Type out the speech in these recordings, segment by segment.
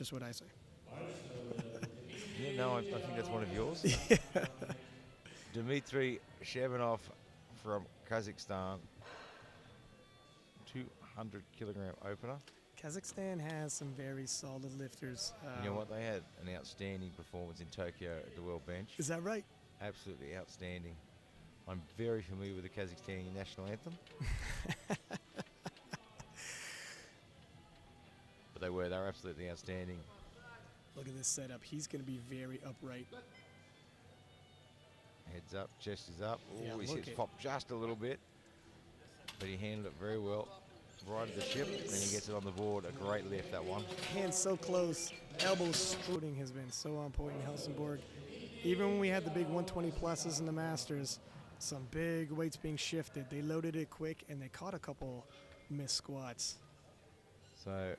just what I say. Yeah, no, I think that's one of yours. Dimitriy Chebanov from Kazakhstan, 200-kilogram opener. Kazakhstan has some very solid lifters. You know what? They had an outstanding performance in Tokyo at the World Bench. Is that right? Absolutely outstanding. I'm very familiar with the Kazakhstani national anthem. But they were absolutely outstanding. Look at this setup. He's going to be very upright. Heads up, chest is up. Yeah, His hips popped just a little bit, but he handled it very well. Righted the ship, and he gets it on the board. A great lift, that one. Hands so close. Elbows shooting has been so on point in Helsingborg. Even when we had the big 120 pluses in the Masters, some big weights being shifted. They loaded it quick, and they caught a couple missed squats. So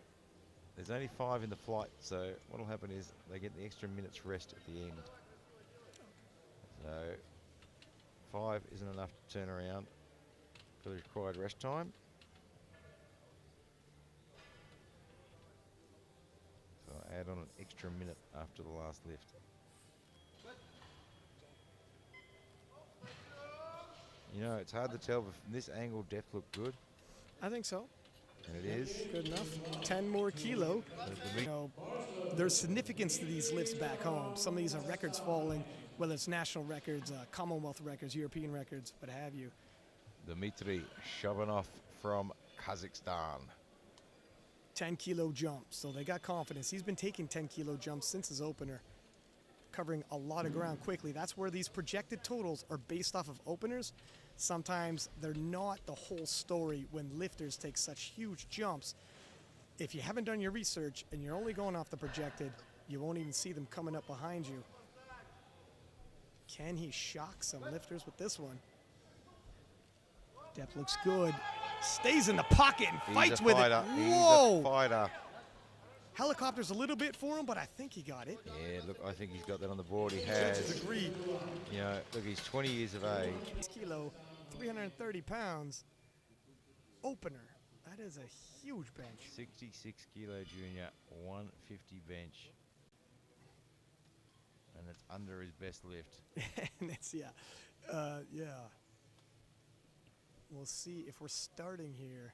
there's only 5 in the flight, so what will happen is they get the extra minute's rest at the end. So 5 isn't enough to turn around for the required rest time. So I'll add on an extra minute after the last lift. You know, it's hard to tell, but from this angle, depth looked good. I think so. And it is. Good enough. 10 more kilo. You know, there's significance to these lifts back home. Some of these are records falling, whether it's national records, Commonwealth records, European records, what have you. Dimitriy Chebanov from Kazakhstan. 10-kilo jumps, so they got confidence. He's been taking 10-kilo jumps since his opener, covering a lot of ground quickly. That's where these projected totals are based off of openers. Sometimes they're not the whole story when lifters take such huge jumps. If you haven't done your research and you're only going off the projected, you won't even see them coming up behind you. Can he shock some lifters with this one? Depth looks good. Stays in the pocket and fights with it. Whoa! He's a fighter. Helicopters a little bit for him, but I think he got it. Yeah, look, I think he's got that on the board. He has. Judges agreed. You know, look, he's 20 years of age. Kilo, 330 pounds. Opener. That is a huge bench. 66 kilo junior, 150 bench. And it's under his best lift. And it's, yeah. Yeah. We'll see if we're starting here.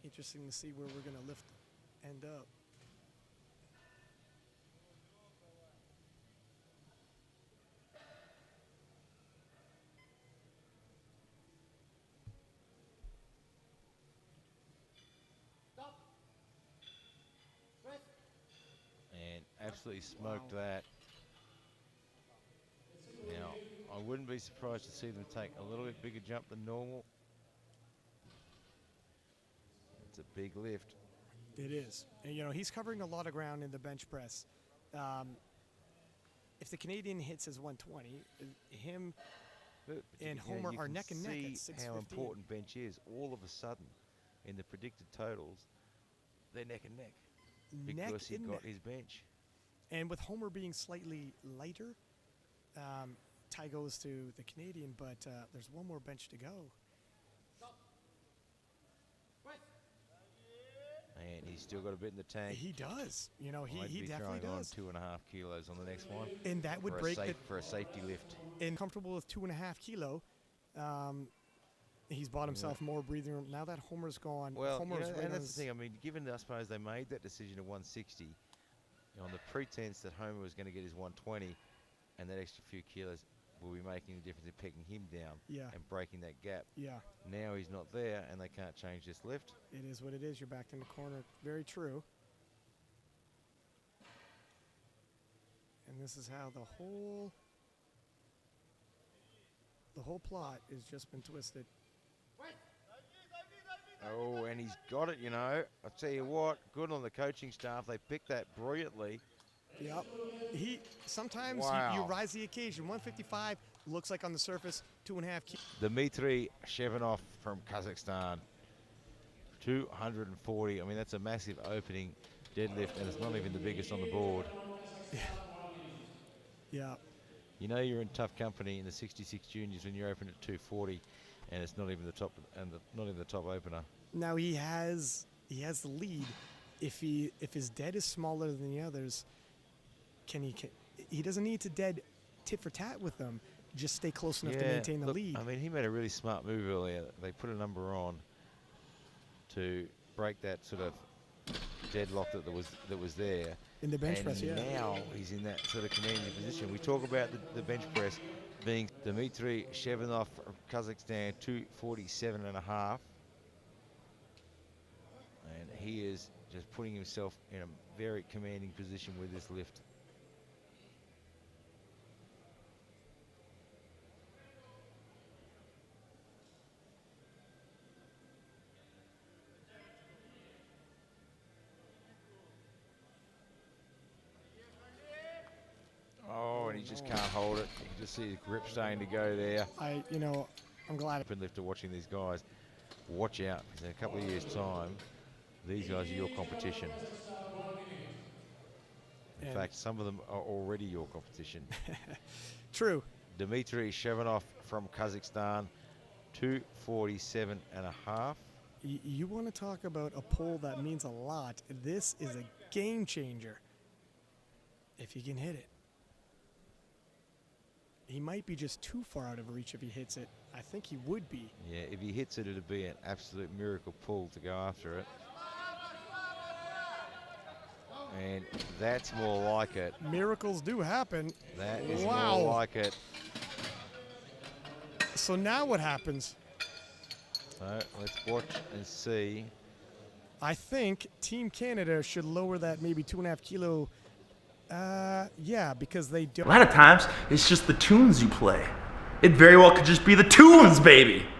Interesting to see where we're going to lift, end up. And absolutely smoked that. Now, I wouldn't be surprised to see them take a little bit bigger jump than normal. It's a big lift. It is. And, you know, he's covering a lot of ground in the bench press. If the Canadian hits his 120, him and Homer are neck and neck at 615. How important bench is. All of a sudden, in the predicted totals, they're neck and neck. Because he got his bench. And with Homer being slightly lighter, tie goes to the Canadian, but there's one more bench to go. And he's still got a bit in the tank. He does. You know, he definitely does. does. 2.5 kilos on the next one. And that would break it for a safety lift. And comfortable with 2.5 kilo. He's bought himself more breathing room. Now that Homer's gone, well, Homer's and that's the thing. I mean, given I suppose they made that decision at 160, on the pretense that Homer was going to get his 120, and that extra few kilos will be making the difference in pecking him down and breaking that gap. Yeah. Now he's not there, and they can't change this lift. It is what it is. You're backed in the corner. Very true. And this is how the whole plot has just been twisted. Oh, and he's got it, you know. I'll tell you what, good on the coaching staff. They picked that brilliantly. Yep. Sometimes you rise the occasion. 155 looks like on the surface 2.5 kilos. Dimitriy Chebanov from Kazakhstan, 240. I mean, that's a massive opening deadlift, and it's not even the biggest on the board. Yeah. You know you're in tough company in the 66 juniors when you're open at 240, and it's not even the top, and not even the top opener. Now he has the lead if his dead is smaller than the others, he doesn't need to dead tit for tat with them. Just stay close enough to maintain the lead. I mean, he made a really smart move earlier. They put a number on to break that sort of deadlock that was there. In the bench press, yeah. Now he's in that sort of commanding position. We talk about the bench press being Dimitriy Chebanov from Kazakhstan, 247.5. And he is just putting himself in a very commanding position with this lift. Oh, and he just can't hold it. You can just see his grip starting to go there. I'm glad. Open lifter watching these guys. Watch out, because in a couple of years' time, these guys are your competition. In fact, some of them are already your competition. True. Dimitriy Chebanov from Kazakhstan, 247.5. You want to talk about a pull that means a lot. This is a game changer if you can hit it. He might be just too far out of reach if he hits it. I think he would be. Yeah, if he hits it, it'd be an absolute miracle pull to go after it. And that's more like it. Miracles do happen. That is more like it. So now what happens? So let's watch and see. I think Team Canada should lower that maybe 2.5 kilo. Yeah, because they don't. A lot of times, it's just the tunes you play. It very well could just be the tunes, baby.